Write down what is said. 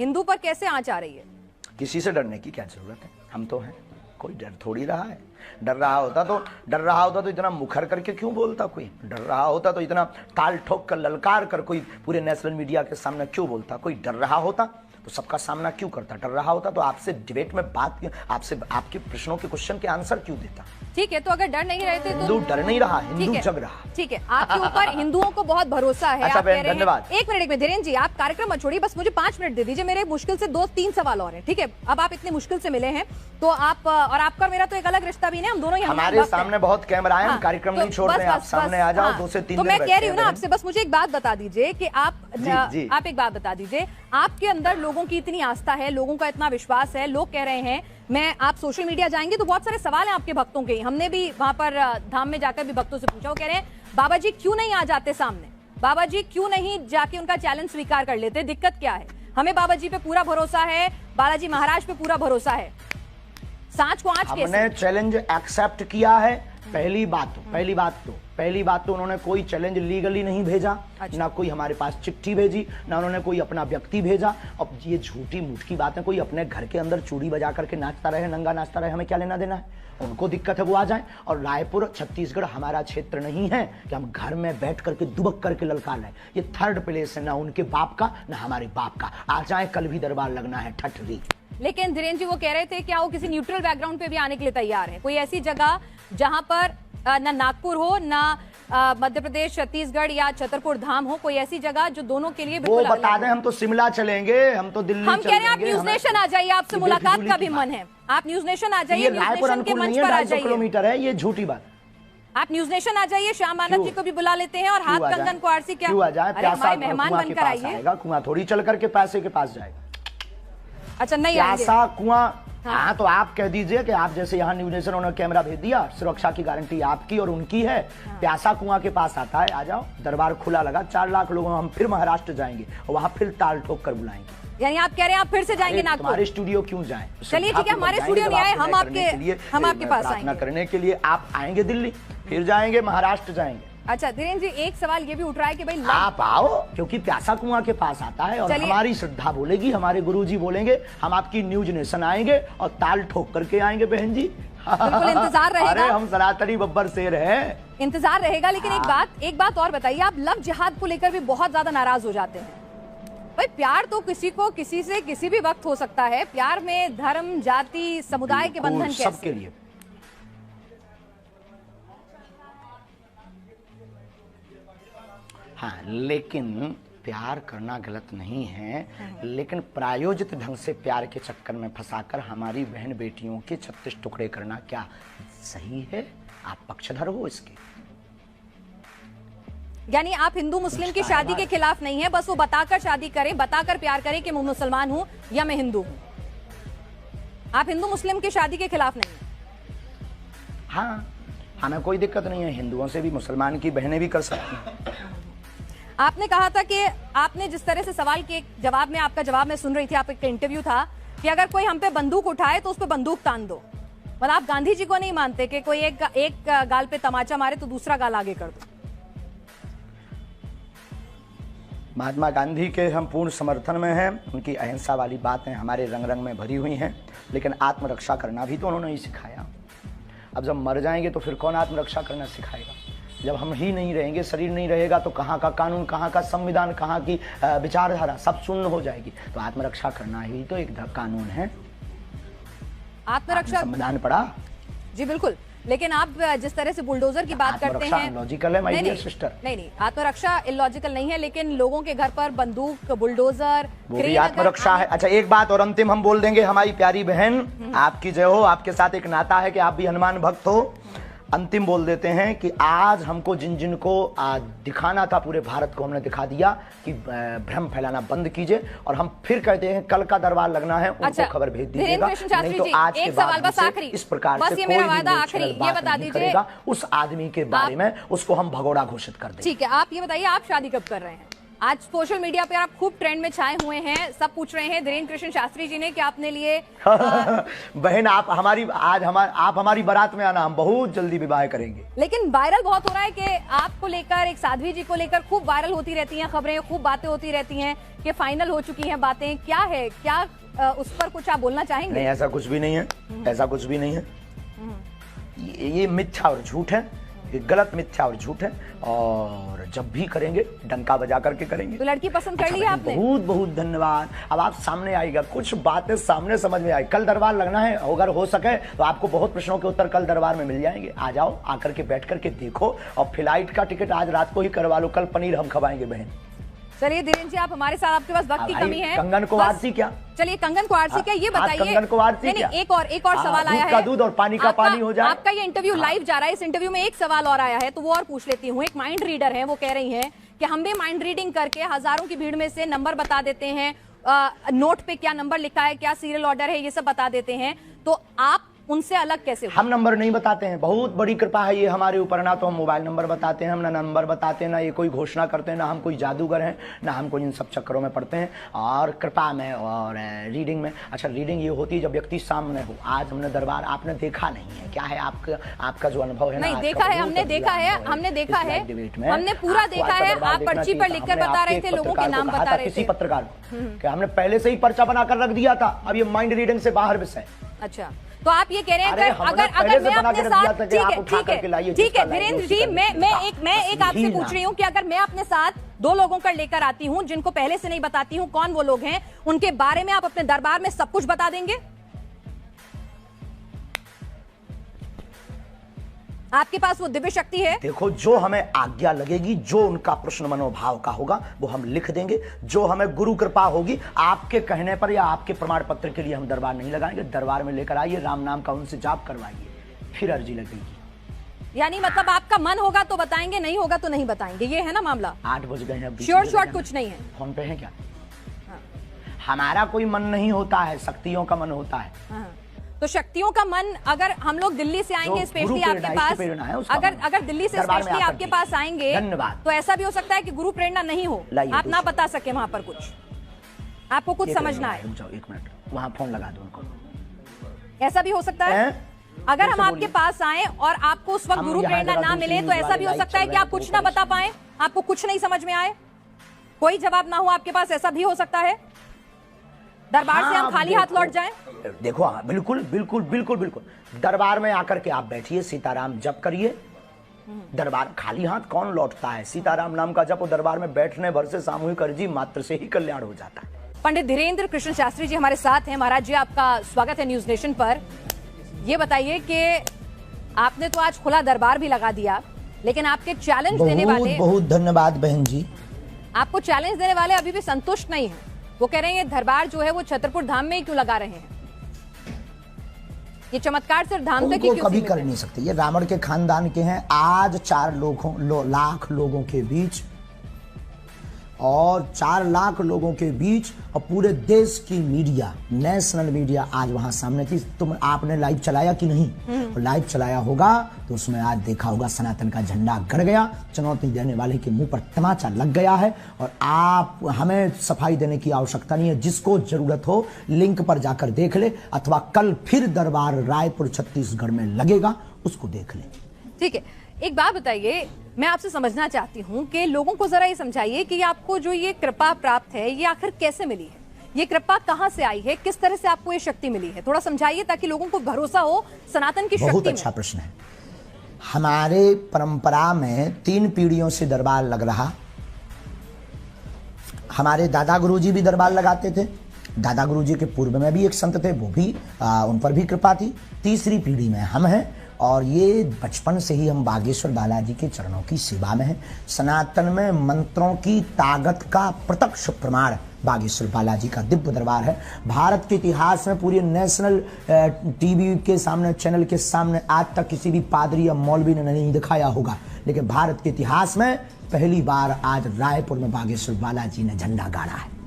हिंदू पर कैसे आंच आ रही है? किसी से डरने की क्या जरूरत है, हम तो हैं, कोई डर थोड़ी रहा है। डर रहा होता तो इतना मुखर करके क्यों बोलता, कोई डर रहा होता तो इतना ताल ठोक कर ललकार कर कोई पूरे नेशनल मीडिया के सामने क्यों बोलता, कोई डर रहा होता तो सबका सामना क्यों करता, डर रहा होता तो आपसे डिबेट में बात, आपसे आपके प्रश्नों के क्वेश्चन के आंसर क्यों देता। ठीक है, तो अगर डर नहीं रहे थे तो हिंदू डर नहीं रहा, हिंदू जग रहा। ठीक है, आपके ऊपर हिंदुओं को बहुत भरोसा है। अच्छा आप कह रहे हैं, धन्यवाद। एक मिनट धीरेन्द्र जी, आप कार्यक्रम मत छोड़िए, बस मुझे 5 मिनट दे दीजिए। मेरे मुश्किल से 2-3 सवाल और हैं। ठीक है, अब आप इतने मुश्किल से मिले हैं तो आप और आपका और मेरा तो एक अलग रिश्ता भी नहीं, हम दोनों ही हमारे सामने बहुत कैमरा है, हम कार्यक्रम नहीं छोड़ रहे हैं, आप सामने आ जाओ, 2 से 3 तो मैं कह रही हूँ ना आपसे, बस मुझे एक बात बता दीजिए कि आप एक बात बता दीजिए, आपके अंदर लोगों की इतनी आस्था है, लोगों का इतना विश्वास है, लोग कह रहे हैं, मैं आप सोशल मीडिया जाएंगे तो बहुत सारे सवाल हैं आपके भक्तों के। हमने भी वहां पर धाम में जाकर भी भक्तों से पूछा, वो कह रहे हैं बाबा जी क्यों नहीं आ जाते सामने, बाबा जी क्यों नहीं जाके उनका चैलेंज स्वीकार कर लेते, दिक्कत क्या है? हमें बाबा जी पे पूरा भरोसा है, बालाजी महाराज पे पूरा भरोसा है, सांच को आंच कैसे? हमने चैलेंज एक्सेप्ट किया है। पहली बात तो उन्होंने कोई चैलेंज लीगली नहीं भेजा। अच्छा। ना कोई हमारे पास चिट्ठी भेजी, ना उन्होंने कोई अपना व्यक्ति भेजा। अब ये झूठी मूठ की बात है, कोई अपने घर के अंदर चूड़ी बजा करके नाचता रहे, नंगा नाचता रहे, हमें क्या लेना देना है? उनको दिक्कत है वो आ जाए। और रायपुर छत्तीसगढ़ हमारा क्षेत्र नहीं है कि हम घर में बैठ करके दुबक करके ललकार लें। ये 3rd प्लेस है, ना उनके बाप का ना हमारे बाप का। आ जाए, कल भी दरबार लगना है ठठरी। लेकिन धीरेन्द्र जी वो कह रहे थे क्या वो किसी न्यूट्रल बैकग्राउंड पे भी आने के लिए तैयार है? कोई ऐसी जगह जहां पर ना नागपुर हो, ना मध्य प्रदेश, छत्तीसगढ़ या छतरपुर धाम हो, कोई ऐसी जगह जो दोनों के लिए वो बता दें। हम तो शिमला चलेंगे, हम तो दिल्ली हम कह रहे हैं आप न्यूज नेशन आ जाइए, आपसे मुलाकात का भी मन है, आप न्यूज नेशन आ जाइए, न्यूज नेशन के मंच पर आ जाइए। किलोमीटर है, ये झूठी बात। आप न्यूज नेशन आ जाइए, श्याम मानव जी को भी बुला लेते हैं और हाथ कंगन को आरसी क्या क्यों आ जाए, हमारे मेहमान बनकर आइए। कुआं थोड़ी चल करके पैसे के पास जाएगा। अच्छा नहीं प्यासा कुआं। हाँ तो आप कह दीजिए कि आप जैसे यहाँ न्यूज नेशन उन्होंने कैमरा भेज दिया, सुरक्षा की गारंटी आपकी और उनकी है। प्यासा कुआं के पास आता है, आ जाओ, दरबार खुला लगा, 4 लाख लोगों, हम फिर महाराष्ट्र जाएंगे और वहाँ फिर ताल ठोक कर बुलाएंगे। यानी आप कह रहे हैं आप फिर से जाएंगे नागपुर? हमारे स्टूडियो क्यों जाएं? चलिए ठीक है, हमारे स्टूडियो नहीं आए, हम आपके पास आएंगे करने के लिए। आप आएंगे दिल्ली, फिर जाएंगे महाराष्ट्र जाएंगे। अच्छा धीरेन्द्र जी, एक सवाल ये भी उठ रहा है कि भाई आप आओ, क्योंकि प्यासा कुआं के पास आता है और हमारी श्रद्धा बोलेगी, हमारे गुरुजी बोलेंगे, हम आपकी न्यूज नेशन आएंगे और ताल ठोक करके आएंगे बहन जी। बिल्कुल इंतजार रहेगा। अरे हम सनातनी बब्बर शेर हैं, इंतजार रहेगा। लेकिन एक बात और बताइए, आप लव जिहाद को लेकर भी बहुत ज्यादा नाराज हो जाते हैं। भाई प्यार तो किसी को किसी से किसी भी वक्त हो सकता है, प्यार में धर्म, जाति, समुदाय के बंधन कैसे? सबके लिए। हाँ, लेकिन प्यार करना गलत नहीं है, लेकिन प्रायोजित ढंग से प्यार के चक्कर में फंसाकर हमारी बहन बेटियों के 36 टुकड़े करना क्या सही है? आप पक्षधर हो इसके। यानी आप हिंदू मुस्लिम की शादी के खिलाफ नहीं है, बस वो बताकर शादी करें, बताकर प्यार करें कि मैं मुसलमान हूं या मैं हिंदू हूं। आप हिंदू मुस्लिम की शादी के खिलाफ नहीं है? हाँ, हमें कोई दिक्कत नहीं है, हिंदुओं से भी मुसलमान की बहनें भी कर सकती हैं। आपने कहा था कि आपने जिस तरह से सवाल के जवाब में, आपका जवाब मैं सुन रही थी, आपका इंटरव्यू था कि अगर कोई हम पे बंदूक उठाए तो उस पे बंदूक तान दो। मतलब आप गांधी जी को नहीं मानते कि कोई एक गाल पे तमाचा मारे तो दूसरा गाल आगे कर दो? महात्मा गांधी के हम पूर्ण समर्थन में हैं, उनकी अहिंसा वाली बातें हमारे रंग रंग में भरी हुई हैं, लेकिन आत्मरक्षा करना भी तो उन्होंने ही सिखाया। अब जब मर जाएंगे तो फिर कौन आत्मरक्षा करना सिखाएगा? जब हम ही नहीं रहेंगे, शरीर नहीं रहेगा, तो कहाँ का कानून, कहाँ का संविधान, कहाँ की विचारधारा सब शून्य हो जाएगी। तो आत्मरक्षा करना ही तो एक कानून है। आत्मरक्षा संविधान पढ़ा? जी बिल्कुल, लेकिन आप जिस तरह से बुलडोजर की बात करते हैं, लॉजिकल है माय डियर सिस्टर। नहीं, आत्मरक्षा इलॉजिकल नहीं है, लेकिन लोगों के घर पर बंदूक, बुलडोजर, वो भी आत्मरक्षा है। अच्छा एक बात और अंतिम हम बोल देंगे, हमारी प्यारी बहन आपकी जय हो, आपके साथ एक नाता है कि आप भी हनुमान भक्त हो। अंतिम बोल देते हैं कि आज हमको जिन जिन को दिखाना था पूरे भारत को, हमने दिखा दिया कि भ्रम फैलाना बंद कीजिए। और हम फिर कहते हैं कल का दरबार लगना है, उनको खबर भेज दीजिएगा, नहीं तो आज के बाद इस प्रकार से कोई भी बात नहीं करेगा उस आदमी के बारे में, उसको हम भगोड़ा घोषित कर देंगे। ठीक है, आप ये बताइए आप शादी कब कर रहे हैं? आज सोशल मीडिया पे आप खूब ट्रेंड में छाए हुए हैं। सब पूछ रहे हैं धीरेन्द्र कृष्ण शास्त्री जी ने कि आपने लिए बहन आप हमारी बारात में आना, हम बहुत जल्दी विवाह करेंगे। लेकिन वायरल बहुत हो रहा है कि आपको लेकर, एक साध्वी जी को लेकर खूब वायरल होती रहती हैं खबरें, खूब बातें होती रहती हैं कि फाइनल हो चुकी हैं बातें। क्या है, क्या उस पर कुछ आप बोलना चाहेंगे? नहीं, ऐसा कुछ भी नहीं है, ऐसा कुछ भी नहीं है। ये मिथ्या और झूठ है, ये गलत मिथ्या और झूठ है। और जब भी करेंगे डंका बजा करके करेंगे। तो लड़की पसंद कर ली आपने? बहुत बहुत धन्यवाद। अब आप सामने आएगा, कुछ बातें सामने समझ में आई। कल दरबार लगना है, अगर हो सके तो आपको बहुत प्रश्नों के उत्तर कल दरबार में मिल जाएंगे। आ जाओ, आकर के बैठ करके देखो। और फ्लाइट का टिकट आज रात को ही करवा लो, कल पनीर हम खवाएंगे बहन। चलिए धीरेन्द्र जी, आप हमारे साथ, आपके पास वक्त की कमी है। कंगन को आरती क्या? चलिए कंगन को आरती क्या, ये बताइए। कंगन को आरती क्या? एक और सवाल आया है। दूध और पानी का पानी हो जाए। आपका ये इंटरव्यू लाइव जा रहा है, इस इंटरव्यू में एक सवाल और आया है तो वो और पूछ लेती हूँ। एक माइंड रीडर है, वो कह रही है कि हम भी माइंड रीडिंग करके हजारों की भीड़ में से नंबर बता देते हैं, नोट पे क्या नंबर लिखा है, क्या सीरियल ऑर्डर है, ये सब बता देते हैं। तो आप उनसे अलग कैसे हो? हम नंबर नहीं बताते हैं, बहुत बड़ी कृपा है ये हमारे ऊपर। ना तो हम मोबाइल नंबर बताते हैं, हम ना नंबर बताते हैं, ना ये कोई घोषणा करते हैं, ना हम कोई जादूगर हैं, ना हम कोई इन सब चक्करों में पड़ते हैं। और कृपा में और रीडिंग में, अच्छा रीडिंग ये होती है जब व्यक्ति सामने हो। आज हमने दरबार आपने देखा नहीं है, क्या है आपका जो अनुभव है? नहीं देखा है, हमने देखा है, हमने देखा है, हमने पूरा देखा है। आप पर्ची पर लिखकर बता रहे थे, लोगों के नाम बता रहे थे। किसी पत्रकार को हमने पहले से ही पर्चा बनाकर रख दिया था। अब ये माइंड रीडिंग से बाहर विषय। अच्छा, तो आप ये कह रहे हैं अगर मैं अपने साथ, ठीक है धीरेन्द्र जी, मैं एक आपसे पूछ रही हूँ कि अगर मैं अपने साथ 2 लोगों का लेकर आती हूँ जिनको पहले से नहीं बताती हूँ कौन वो लोग हैं, उनके बारे में आप अपने दरबार में सब कुछ बता देंगे? आपके पास वो दिव्य शक्ति है? देखो, जो हमें आज्ञा लगेगी, जो उनका प्रश्न मनोभाव का होगा वो हम लिख देंगे। जो हमें गुरु कृपा होगी, आपके कहने पर या आपके प्रमाण पत्र के लिए हम दरबार नहीं लगाएंगे। दरबार में लेकर आइए, राम नाम का उनसे जाप करवाइए, फिर अर्जी लगेगी। यानी मतलब आपका मन होगा तो बताएंगे, नहीं होगा तो नहीं बताएंगे, ये है ना मामला? 8 बज गए हैं, श्योर कुछ नहीं है। फोन पे है क्या? हमारा कोई मन नहीं होता है, शक्तियों का मन होता है। तो शक्तियों का मन, अगर हम लोग दिल्ली से आएंगे स्पेशली आपके पास, अगर दिल्ली से स्पेशली आपके पास आएंगे, तो ऐसा भी हो सकता है कि गुरु प्रेरणा नहीं हो, आप ना बता सके वहां पर कुछ, आपको कुछ समझना है। 1 मिनट, वहां फोन लगा दो उनको। ऐसा भी हो सकता है अगर हम आपके पास आए और आपको उस वक्त गुरु प्रेरणा ना मिले, तो ऐसा भी हो सकता है कि आप कुछ ना बता पाए, आपको कुछ नहीं समझ में आए, कोई जवाब ना हो आपके पास, ऐसा भी हो सकता है। दरबार से हम खाली हाथ लौट जाएं? देखो, बिल्कुल बिल्कुल बिल्कुल बिल्कुल। दरबार में आकर के आप बैठिए, सीताराम जप करिए। दरबार खाली हाथ कौन लौटता है? सीताराम नाम का जप दरबार में बैठने भर से सामूहिक अर्जी मात्र से ही कल्याण हो जाता है। पंडित धीरेन्द्र कृष्ण शास्त्री जी हमारे साथ हैं। महाराज जी, आपका स्वागत है न्यूज नेशन पर। ये बताइए कि आपने तो आज खुला दरबार भी लगा दिया, लेकिन आपके चैलेंज देने वाले, बहुत धन्यवाद बहन जी, आपको चैलेंज देने वाले अभी भी संतुष्ट नहीं है। वो कह रहे हैं दरबार जो है वो छतरपुर धाम में ही क्यों लगा रहे हैं? ये चमत्कार सिर्फ धाम तक ही क्यों कभी कर नहीं सकते? ये रावण के खानदान के हैं। आज 4 लाख लोगों के बीच, और 4 लाख लोगों के बीच, और पूरे देश की मीडिया, नेशनल मीडिया आज वहां सामने थी। तुम आपने लाइव चलाया कि नहीं? लाइव चलाया होगा तो उसमें आज देखा होगा सनातन का झंडा गड़ गया, चुनौती देने वाले के मुंह पर तमाचा लग गया है। और आप, हमें सफाई देने की आवश्यकता नहीं है। जिसको जरूरत हो लिंक पर जाकर देख ले, अथवा कल फिर दरबार रायपुर छत्तीसगढ़ में लगेगा, उसको देख ले। ठीक है, एक बात बताइए, मैं आपसे समझना चाहती हूँ कि लोगों को जरा ये समझाइए कि आपको जो ये कृपा प्राप्त है ये आखिर कैसे मिली है? ये कृपा कहाँ से आई है? किस तरह से आपको ये शक्ति मिली है? थोड़ा समझाइए ताकि लोगों को भरोसा हो सनातन की शक्ति में। बहुत अच्छा प्रश्न है। हमारे परंपरा में 3 पीढ़ियों से दरबार लग रहा। हमारे दादा गुरुजी भी दरबार लगाते थे। दादा गुरुजी के पूर्व में भी एक संत थे, वो भी उन पर भी कृपा थी। तीसरी पीढ़ी में हम हैं, और ये बचपन से ही हम बागेश्वर बालाजी के चरणों की सेवा में हैं। सनातन में मंत्रों की ताकत का प्रत्यक्ष प्रमाण बागेश्वर बालाजी का दिव्य दरबार है। भारत के इतिहास में पूरे नेशनल टीवी के सामने, चैनल के सामने आज तक किसी भी पादरी या मौलवी ने नहीं दिखाया होगा, लेकिन भारत के इतिहास में पहली बार आज रायपुर में बागेश्वर बालाजी ने झंडा गाड़ा है।